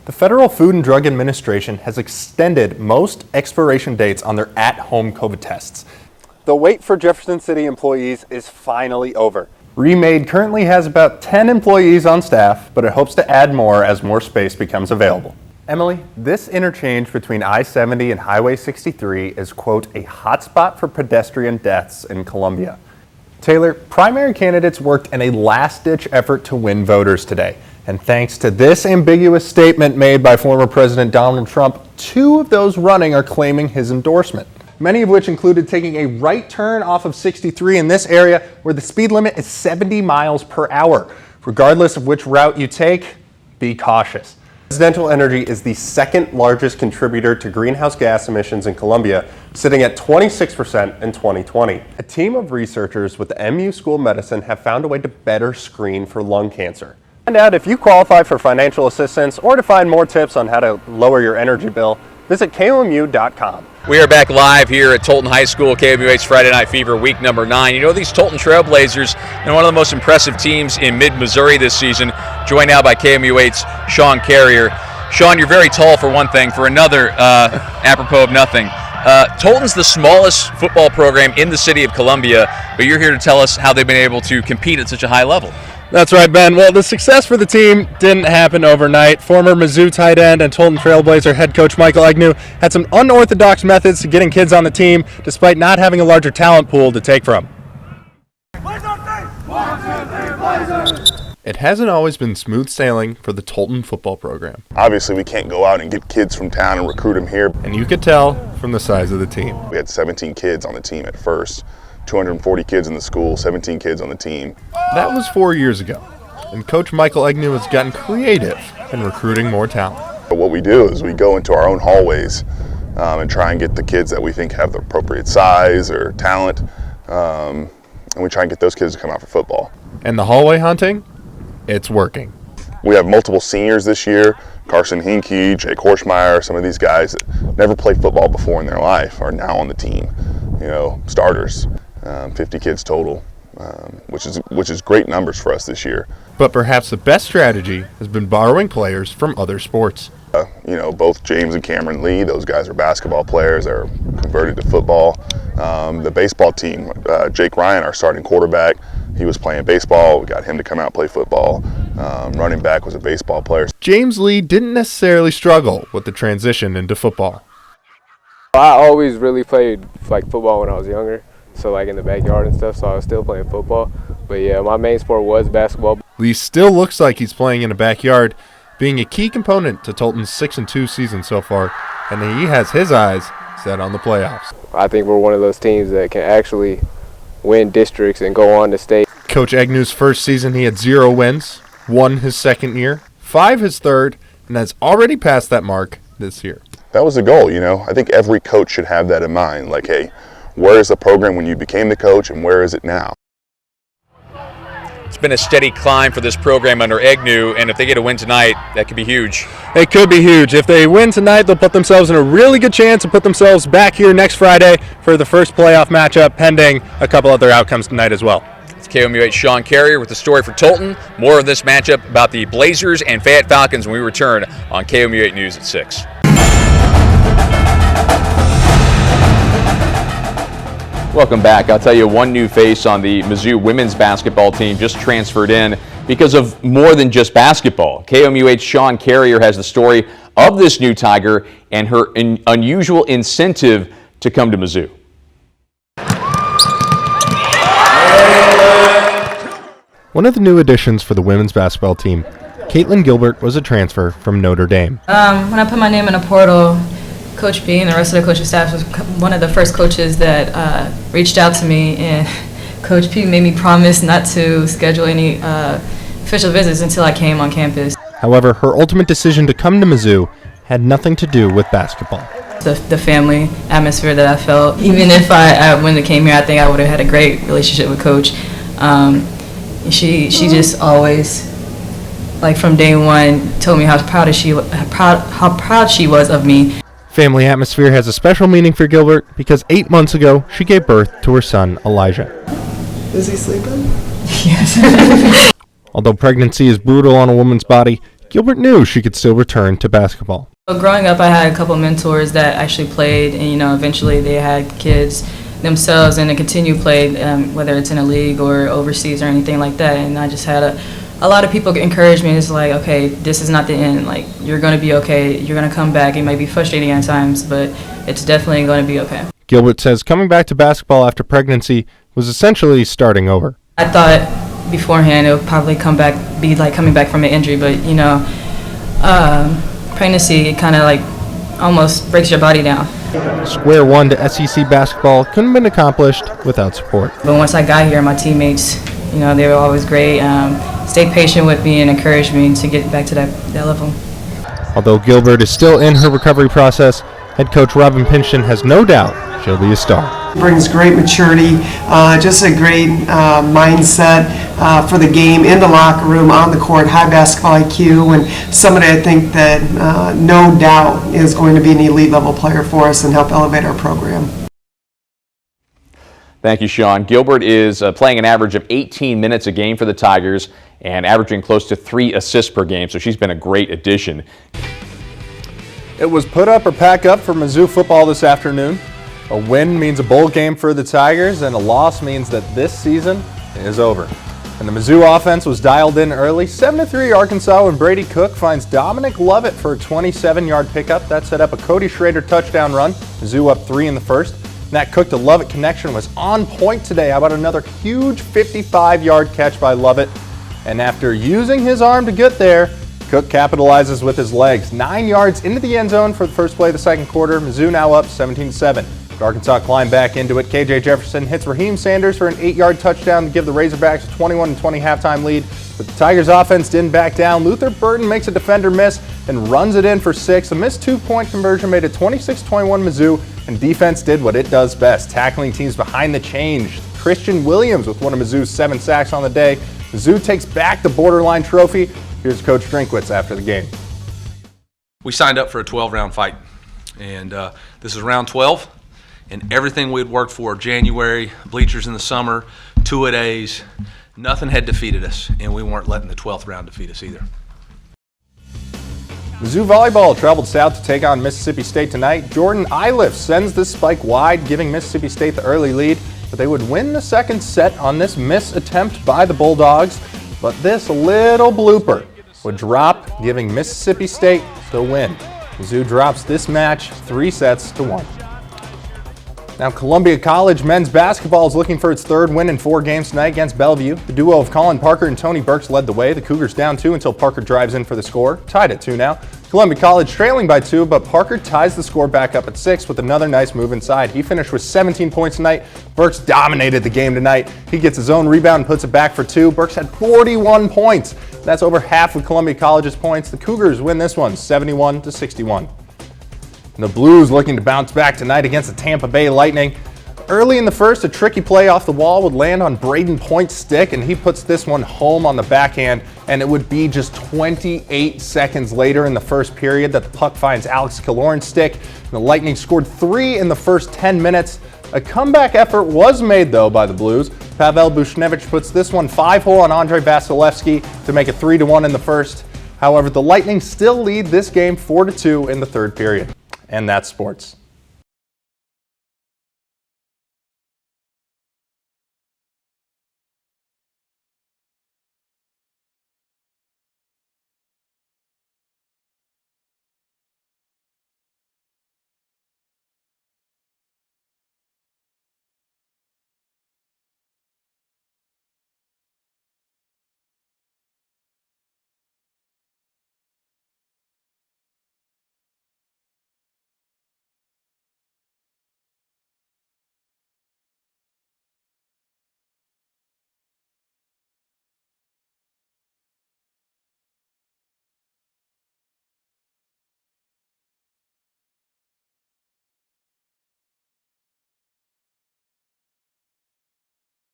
The Federal Food and Drug Administration has extended most expiration dates on their at-home COVID tests. The wait for Jefferson City employees is finally over. Remade currently has about 10 employees on staff, but it hopes to add more as more space becomes available. Emily, this interchange between I-70 and Highway 63 is, quote, a hotspot for pedestrian deaths in Columbia. Taylor, primary candidates worked in a last-ditch effort to win voters today. And thanks to this ambiguous statement made by former President Donald Trump, 2 of those running are claiming his endorsement. Many of which included taking a right turn off of 63 in this area where the speed limit is 70 miles per hour. Regardless of which route you take, be cautious. Residential energy is the second largest contributor to greenhouse gas emissions in Columbia, sitting at 26% in 2020. A team of researchers with the MU School of Medicine have found a way to better screen for lung cancer. Find out if you qualify for financial assistance or to find more tips on how to lower your energy bill, visit KOMU.com. We are back live here at Tolton High School, KOMU's Friday Night Fever, week number 9. You know, these Tolton Trailblazers and one of the most impressive teams in mid-Missouri this season, joined now by KOMU8's Shaun Carier. Shaun, you're very tall for one thing. For another, apropos of nothing, Tolton's the smallest football program in the city of Columbia, but you're here to tell us how they've been able to compete at such a high level. That's right, Ben. Well, the success for the team didn't happen overnight. Former Mizzou tight end and Tolton Trailblazer head coach Michael Agnew had some unorthodox methods to getting kids on the team, despite not having a larger talent pool to take from. It hasn't always been smooth sailing for the Tolton football program. Obviously, we can't go out and get kids from town and recruit them here. And you could tell from the size of the team. We had 17 kids on the team at first. 240 kids in the school, 17 kids on the team. That was 4 years ago, and Coach Michael Agnew has gotten creative in recruiting more talent. But what we do is we go into our own hallways and try and get the kids that we think have the appropriate size or talent, and we try and get those kids to come out for football. And the hallway hunting, it's working. We have multiple seniors this year. Carson Hinkie, Jake Horschmeyer, some of these guys that never played football before in their life are now on the team, you know, starters. 50 kids total, which is great numbers for us this year. But perhaps the best strategy has been borrowing players from other sports. You know, both James and Cameron Lee, those guys are basketball players. They're converted to football. The baseball team, Jake Ryan, our starting quarterback, he was playing baseball. We got him to come out and play football. Running back was a baseball player. James Lee didn't necessarily struggle with the transition into football. I always really played like football when I was younger. So like in the backyard and stuff, so I was still playing football. But yeah, my main sport was basketball. Lee still looks like he's playing in a backyard, being a key component to Tolton's 6-2 season so far, and he has his eyes set on the playoffs. I think we're one of those teams that can actually win districts and go on to state. Coach Agnew's first season, he had 0 wins, 1 his second year, 5 his third, and has already passed that mark this year. That was the goal, you know. I think every coach should have that in mind. Like, hey, where is the program when you became the coach, and where is it now? It's been a steady climb for this program under Agnew, and if they get a win tonight, that could be huge. It could be huge. If they win tonight, they'll put themselves in a really good chance to put themselves back here next Friday for the first playoff matchup, pending a couple other outcomes tonight as well. It's KOMU8 Shaun Carier with the story for Tolton. More of this matchup about the Blazers and Fayette Falcons when we return on KOMU8 News at 6. Welcome back. I'll tell you, one new face on the Mizzou women's basketball team just transferred in because of more than just basketball. KOMU8's Shaun Carier has the story of this new Tiger and her unusual incentive to come to Mizzou. One of the new additions for the women's basketball team, Caitlin Gilbert, was a transfer from Notre Dame. When I put my name in a portal, Coach B and the rest of the coaching staff was one of the first coaches that reached out to me, and Coach P made me promise not to schedule any official visits until I came on campus. However, her ultimate decision to come to Mizzou had nothing to do with basketball. The family atmosphere that I felt, even if when I came here, I think I would have had a great relationship with Coach. She just always, like from day one, told me how proud she was of me. Family atmosphere has a special meaning for Gilbert because 8 months ago, she gave birth to her son, Elijah. Is he sleeping? Yes. Although pregnancy is brutal on a woman's body, Gilbert knew she could still return to basketball. So growing up, I had a couple mentors that actually played, and eventually they had kids themselves and they continue played, whether it's in a league or overseas or anything like that. And I just had a lot of people encourage me. It's like, okay, this is not the end. Like, you're going to be okay. You're going to come back. It might be frustrating at times, but it's definitely going to be okay. Gilbert says coming back to basketball after pregnancy was essentially starting over. I thought beforehand it would probably be like coming back from an injury, but pregnancy, it kind of like almost breaks your body down. Square one to SEC basketball couldn't have been accomplished without support. But once I got here, my teammates, they were always great. Stayed patient with me and encouraged me to get back to that level. Although Gilbert is still in her recovery process, head coach Robin Pynchon has no doubt she'll be a star. Brings great maturity, just a great mindset for the game, in the locker room, on the court, high basketball IQ, and somebody I think that no doubt is going to be an elite level player for us and help elevate our program. Thank you, Shaun. Gilbert is playing an average of 18 minutes a game for the Tigers and averaging close to 3 assists per game, so she's been a great addition. It was put up or pack up for Mizzou football this afternoon. A win means a bowl game for the Tigers, and a loss means that this season is over. And the Mizzou offense was dialed in early. 7-3 Arkansas when Brady Cook finds Dominic Lovett for a 27-yard pickup. That set up a Cody Schrader touchdown run. Mizzou up 3 in the first. And that Cook to Lovett connection was on point today. How about another huge 55-yard catch by Lovett? And after using his arm to get there, Cook capitalizes with his legs. 9 yards into the end zone for the first play of the second quarter. Mizzou now up 17-7. Arkansas climbed back into it. KJ Jefferson hits Raheem Sanders for an 8-yard touchdown to give the Razorbacks a 21-20 halftime lead. But the Tigers offense didn't back down. Luther Burton makes a defender miss and runs it in for 6. A missed 2-point conversion made it 26-21 Mizzou, and defense did what it does best, tackling teams behind the change. Christian Williams with one of Mizzou's 7 sacks on the day. Mizzou takes back the borderline trophy. Here's Coach Drinkwitz after the game. We signed up for a 12-round fight, and this is round 12. And everything we'd worked for, January, bleachers in the summer, 2-a-days, nothing had defeated us, and we weren't letting the 12th round defeat us either. Mizzou volleyball traveled south to take on Mississippi State tonight. Jordan Iliff sends the spike wide, giving Mississippi State the early lead, but they would win the second set on this miss attempt by the Bulldogs. But this little blooper would drop, giving Mississippi State the win. Mizzou drops this match 3-1. Now, Columbia College men's basketball is looking for its third win in 4 games tonight against Bellevue. The duo of Colin Parker and Tony Burks led the way. The Cougars down 2 until Parker drives in for the score. Tied at 2 now. Columbia College trailing by 2, but Parker ties the score back up at 6 with another nice move inside. He finished with 17 points tonight. Burks dominated the game tonight. He gets his own rebound and puts it back for 2. Burks had 41 points. That's over half of Columbia College's points. The Cougars win this one 71-61. And the Blues looking to bounce back tonight against the Tampa Bay Lightning. Early in the first, a tricky play off the wall would land on Braden Point's stick, and he puts this one home on the backhand, and it would be just 28 seconds later in the first period that the puck finds Alex Killorn's stick. And the Lightning scored 3 in the first 10 minutes. A comeback effort was made, though, by the Blues. Pavel Buchnevich puts this one 5-hole on Andrei Vasilevsky to make it 3-1 in the first. However, the Lightning still lead this game 4-2 in the third period. And that's sports.